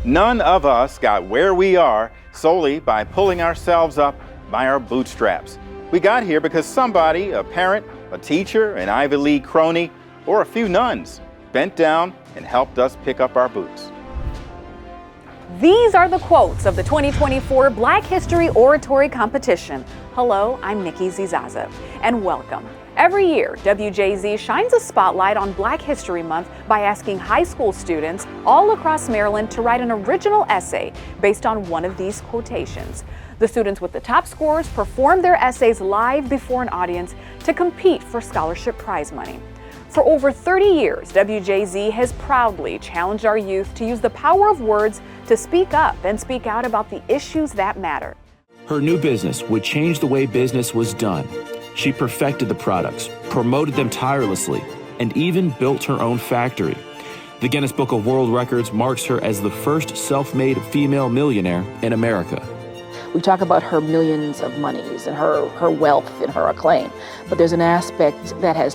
None of us got where we are solely by pulling ourselves up by our bootstraps. We got here because somebody, a parent, a teacher, an Ivy League crony, or a few nuns, bent down and helped us pick up our boots. These are the quotes of the 2024 Black History Oratory Competition. Hello, I'm Nikki Zizaza, and welcome. Every year, WJZ shines a spotlight on Black History Month by asking high school students all across Maryland to write an original essay based on one of these quotations. The students with the top scores perform their essays live before an audience to compete for scholarship prize money. For over 30 years, WJZ has proudly challenged our youth to use the power of words to speak up and speak out about the issues that matter. Her new business would change the way business was done. She perfected the products, promoted them tirelessly, and even built her own factory. The Guinness Book of World Records marks her as the first self-made female millionaire in America. We talk about her millions of monies and her wealth and her acclaim, but there's an aspect that has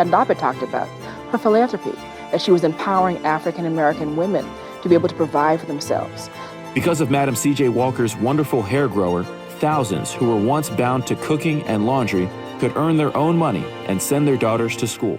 not been talked about, her philanthropy, that she was empowering African American women to be able to provide for themselves. Because of Madam C.J. Walker's wonderful hair grower, thousands who were once bound to cooking and laundry could earn their own money and send their daughters to school.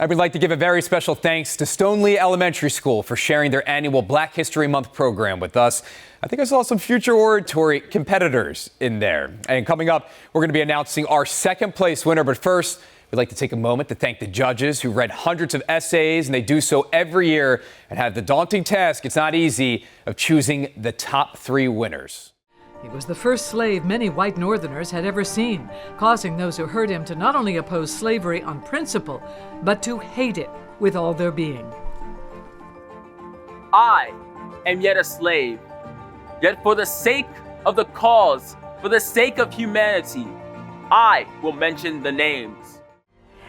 I would like to give a very special thanks to Stoneleigh Elementary School for sharing their annual Black History Month program with us. I think I saw some future oratory competitors in there. And coming up, we're going to be announcing our second place winner. But first, we'd like to take a moment to thank the judges who read hundreds of essays, and they do so every year and have the daunting task, it's not easy, of choosing the top 3 winners. He was the first slave many white Northerners had ever seen, causing those who heard him to not only oppose slavery on principle, but to hate it with all their being. I am yet a slave, yet for the sake of the cause, for the sake of humanity, I will mention the names.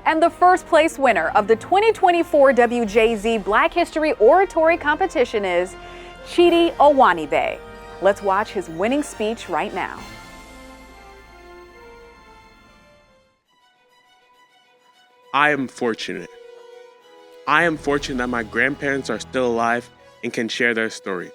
And the first place winner of the 2024 WJZ Black History Oratory Competition is Chidi Owanibe. Let's watch his winning speech right now. I am fortunate. I am fortunate that my grandparents are still alive and can share their stories.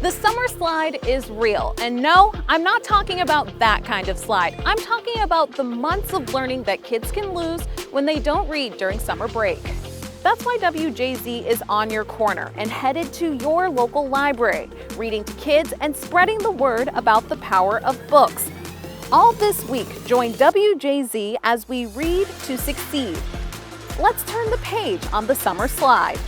The summer slide is real. And no, I'm not talking about that kind of slide. I'm talking about the months of learning that kids can lose when they don't read during summer break. That's why WJZ is on your corner and headed to your local library, reading to kids and spreading the word about the power of books. All this week, join WJZ as we read to succeed. Let's turn the page on the summer slide.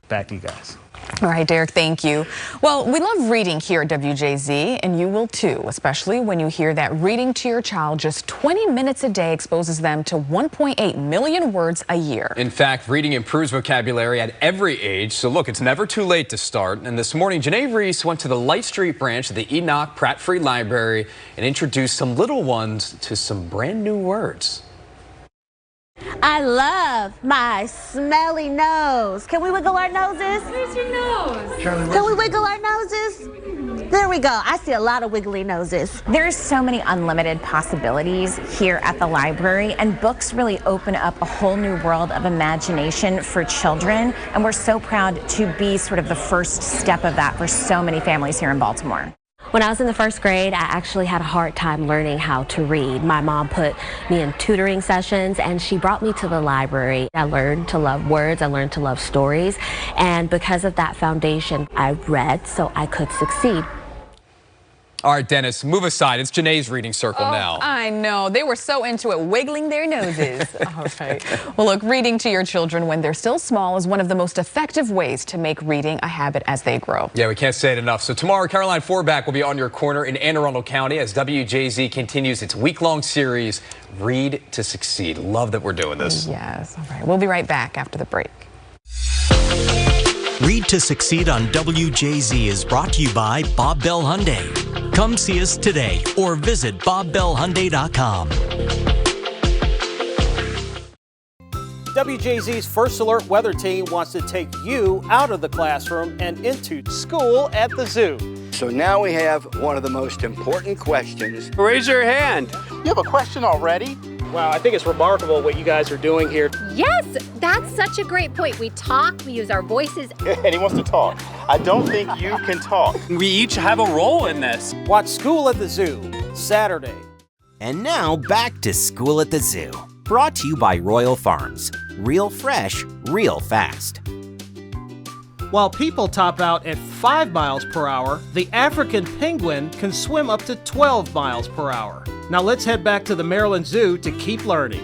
Back to you guys. All right, Derek, thank you. Well, we love reading here at WJZ, and you will too, especially when you hear that reading to your child just 20 minutes a day exposes them to 1.8 million words a year. In fact, reading improves vocabulary at every age, so look, it's never too late to start. And this morning, Jeanie Reese went to the Light Street branch of the Enoch Pratt Free Library and introduced some little ones to some brand new words. I love my smelly nose. Can we wiggle our noses? Where's your nose? Can we wiggle our noses? There we go. I see a lot of wiggly noses. There's so many unlimited possibilities here at the library, and books really open up a whole new world of imagination for children, and we're so proud to be sort of the first step of that for so many families here in Baltimore. When I was in the first grade, I actually had a hard time learning how to read. My mom put me in tutoring sessions, and she brought me to the library. I learned to love words, I learned to love stories, and because of that foundation, I read so I could succeed. All right, Dennis, move aside. It's Janae's reading circle now. I know. They were so into it, wiggling their noses. All right. Well, look, reading to your children when they're still small is one of the most effective ways to make reading a habit as they grow. Yeah, we can't say it enough. So tomorrow, Caroline Forback will be on your corner in Anne Arundel County as WJZ continues its week-long series, Read to Succeed. Love that we're doing this. Yes. All right. We'll be right back after the break. Read to Succeed on WJZ is brought to you by Bob Bell Hyundai. Come see us today or visit bobbellhyundai.com. WJZ's First Alert Weather Team wants to take you out of the classroom and into school at the zoo. So now we have one of the most important questions. Raise your hand. You have a question already? Wow, I think it's remarkable what you guys are doing here. Yes, that's such a great point. We talk, we use our voices. And he wants to talk. I don't think you can talk. We each have a role in this. Watch School at the Zoo, Saturday. And now back to School at the Zoo. Brought to you by Royal Farms. Real fresh, real fast. While people top out at 5 miles per hour, the African penguin can swim up to 12 miles per hour. Now let's head back to the Maryland Zoo to keep learning.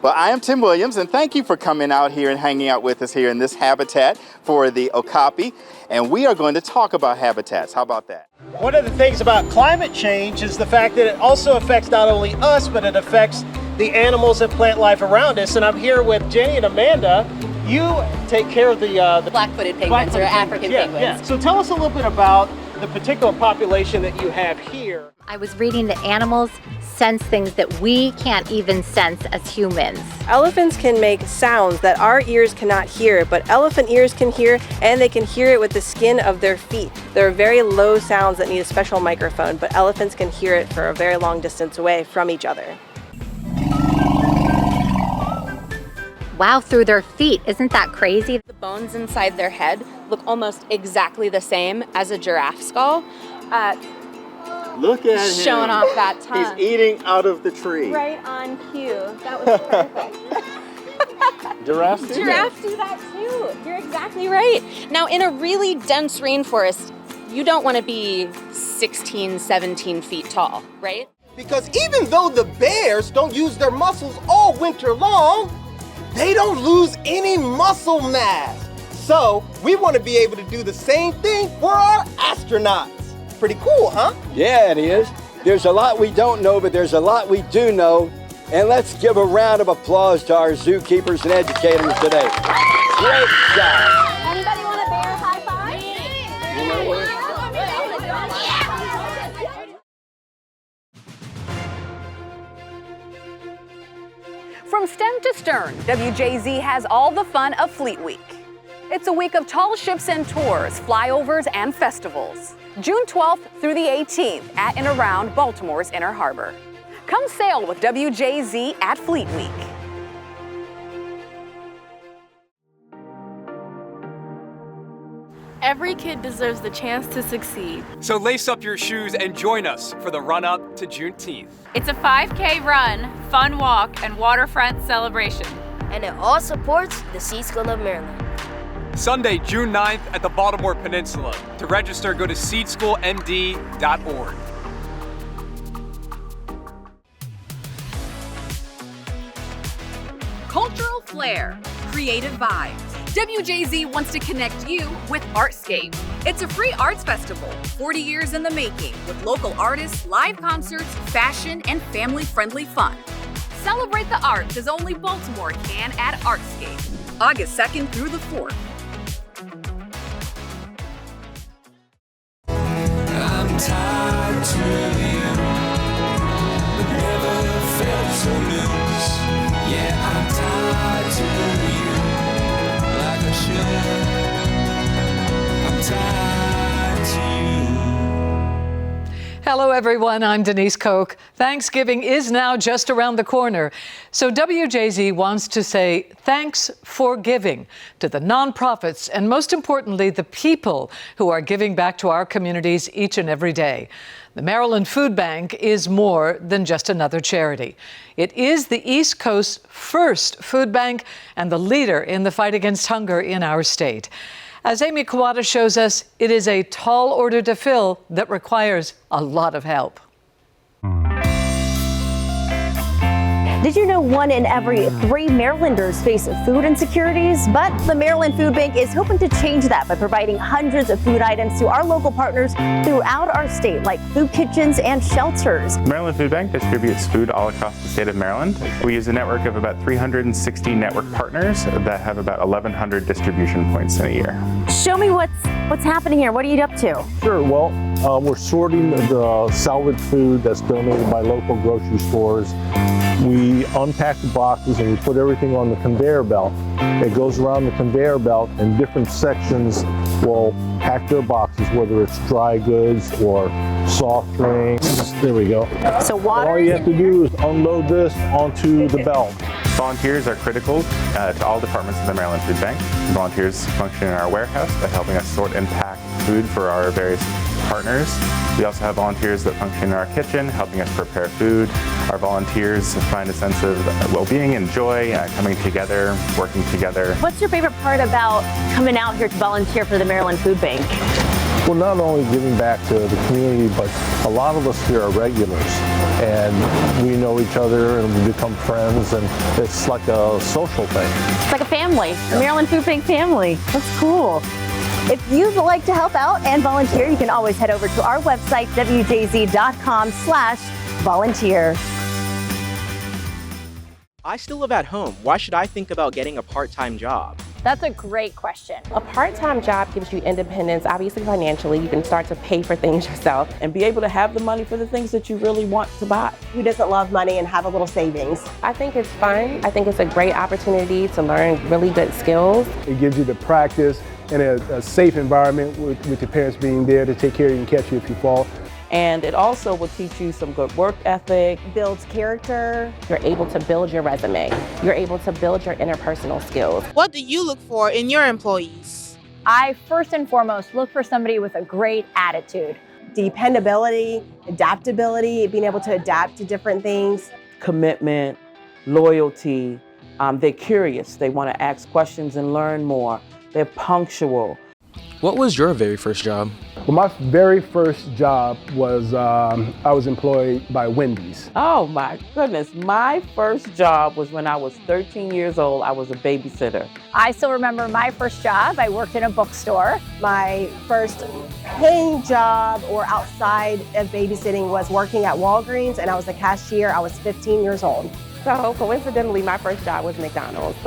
Well, I am Tim Williams, and thank you for coming out here and hanging out with us here in this habitat for the okapi. And we are going to talk about habitats. How about that? One of the things about climate change is the fact that it also affects not only us, but it affects the animals and plant life around us. And I'm here with Jeanie and Amanda. You take care of the Black-footed penguins, or African penguins. Yeah. So tell us a little bit about the particular population that you have here. I was reading that animals sense things that we can't even sense as humans. Elephants can make sounds that our ears cannot hear, but elephant ears can hear, and they can hear it with the skin of their feet. There are very low sounds that need a special microphone, but elephants can hear it for a very long distance away from each other. Wow, through their feet. Isn't that crazy? The bones inside their head look almost exactly the same as a giraffe skull. Look at him. Showing off that tongue. He's eating out of the tree. Right on cue. That was perfect. Giraffes do Giraffes do that too. You're exactly right. Now, in a really dense rainforest, you don't want to be 16, 17 feet tall, right? Because even though the bears don't use their muscles all winter long, they don't lose any muscle mass. So we want to be able to do the same thing for our astronauts. Pretty cool, huh? Yeah, it is. There's a lot we don't know, but there's a lot we do know. And let's give a round of applause to our zookeepers and educators today. Great job. Anybody want a bear high five? From stem to stern, WJZ has all the fun of Fleet Week. It's a week of tall ships and tours, flyovers, and festivals. June 12th through the 18th at and around Baltimore's Inner Harbor. Come sail with WJZ at Fleet Week. Every kid deserves the chance to succeed. So lace up your shoes and join us for the run-up to Juneteenth. It's a 5K run, fun walk, and waterfront celebration. And it all supports the Sea School of Maryland. Sunday, June 9th at the Baltimore Peninsula. To register, go to seedschoolmd.org. Cultural flair, creative vibes. WJZ wants to connect you with Artscape. It's a free arts festival, 40 years in the making, with local artists, live concerts, fashion, and family-friendly fun. Celebrate the arts as only Baltimore can at Artscape, August 2nd through the 4th. I'm tied to you, but never felt so loose. Yeah, I'm tied to you like a ship. I'm tied to you. Hello, everyone. I'm Denise Koch. Thanksgiving is now just around the corner. So WJZ wants to say thanks for giving to the nonprofits and, most importantly, the people who are giving back to our communities each and every day. The Maryland Food Bank is more than just another charity. It is the East Coast's first food bank and the leader in the fight against hunger in our state. As Amy Kawada shows us, it is a tall order to fill that requires a lot of help. Did you know 1 in every 3 Marylanders face food insecurities? But the Maryland Food Bank is hoping to change that by providing hundreds of food items to our local partners throughout our state, like food kitchens and shelters. Maryland Food Bank distributes food all across the state of Maryland. We use a network of about 360 network partners that have about 1,100 distribution points in a year. Show me what's happening here. What are you up to? Sure. Well, we're sorting the salvage food that's donated by local grocery stores. We unpack the boxes and we put everything on the conveyor belt. It goes around the conveyor belt and different sections will pack their boxes, whether it's dry goods or soft drinks. There we go. So water. All you have to do is unload this onto the belt. Volunteers are critical to all departments of the Maryland Food Bank. Volunteers function in our warehouse by helping us sort and pack food for our various partners. We also have volunteers that function in our kitchen, helping us prepare food. Our volunteers find a sense of well-being and joy, coming together, working together. What's your favorite part about coming out here to volunteer for the Maryland Food Bank? We're not only giving back to the community, but a lot of us here are regulars, and we know each other and we become friends, and it's like a social thing. It's like a family, the Maryland Food Bank family. That's cool. If you'd like to help out and volunteer, you can always head over to our website, wjz.com/volunteer. I still live at home. Why should I think about getting a part-time job? That's a great question. A part-time job gives you independence, obviously financially. You can start to pay for things yourself and be able to have the money for the things that you really want to buy. Who doesn't love money and have a little savings? I think it's fun. I think it's a great opportunity to learn really good skills. It gives you the practice in a safe environment with your parents being there to take care of you and catch you if you fall. And it also will teach you some good work ethic. Builds character. You're able to build your resume. You're able to build your interpersonal skills. What do you look for in your employees? I first and foremost look for somebody with a great attitude. Dependability, adaptability, being able to adapt to different things. Commitment, loyalty. They're curious. They want to ask questions and learn more. They're punctual. What was your very first job? Well, my very first job was I was employed by Wendy's. Oh my goodness. My first job was when I was 13 years old. I was a babysitter. I still remember my first job. I worked in a bookstore. My first paying job or outside of babysitting was working at Walgreens, and I was a cashier. I was 15 years old. So coincidentally, my first job was McDonald's.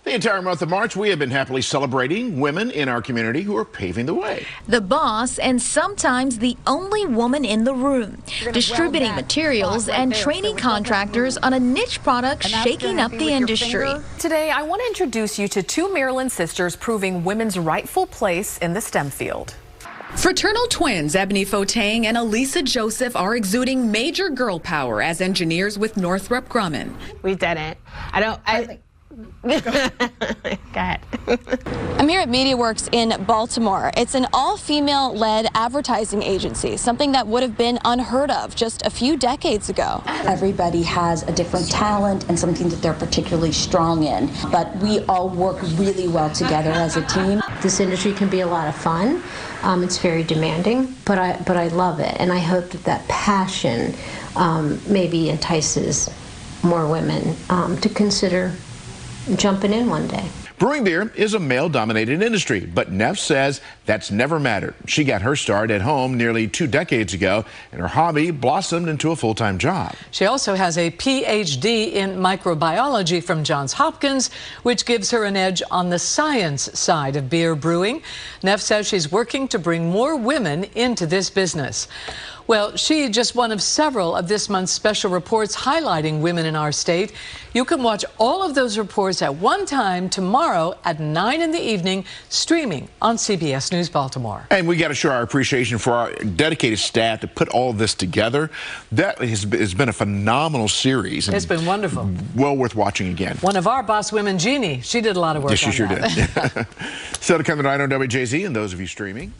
The entire month of March, we have been happily celebrating women in our community who are paving the way. The boss and sometimes the only woman in the room, distributing materials and training contractors on a niche product shaking up the industry. Today, I want to introduce you to two Maryland sisters proving women's rightful place in the STEM field. Fraternal twins Ebony Fotang and Elisa Joseph are exuding major girl power as engineers with Northrop Grumman. We did it. Go ahead. I'm here at MediaWorks in Baltimore. It's an all-female led advertising agency, something that would have been unheard of just a few decades ago. Everybody has a different talent and something that they're particularly strong in, but we all work really well together as a team. This industry can be a lot of fun. It's very demanding, but I love it, and I hope that passion maybe entices more women to consider jumping in one day. Brewing beer is a male-dominated industry, but Neff says that's never mattered. She got her start at home nearly 2 decades ago, and her hobby blossomed into a full-time job. She also has a PhD in microbiology from Johns Hopkins, which gives her an edge on the science side of beer brewing. Neff says she's working to bring more women into this business. Well, she just one of several of this month's special reports highlighting women in our state. You can watch all of those reports at one time tomorrow at 9 in the evening, streaming on CBS News Baltimore. And we got to show our appreciation for our dedicated staff to put all this together. That has been a phenomenal series. It's been wonderful. Well worth watching again. One of our boss women, Jeanie, she did a lot of work on that. Yes, she sure did. So to come tonight on WJZ and those of you streaming.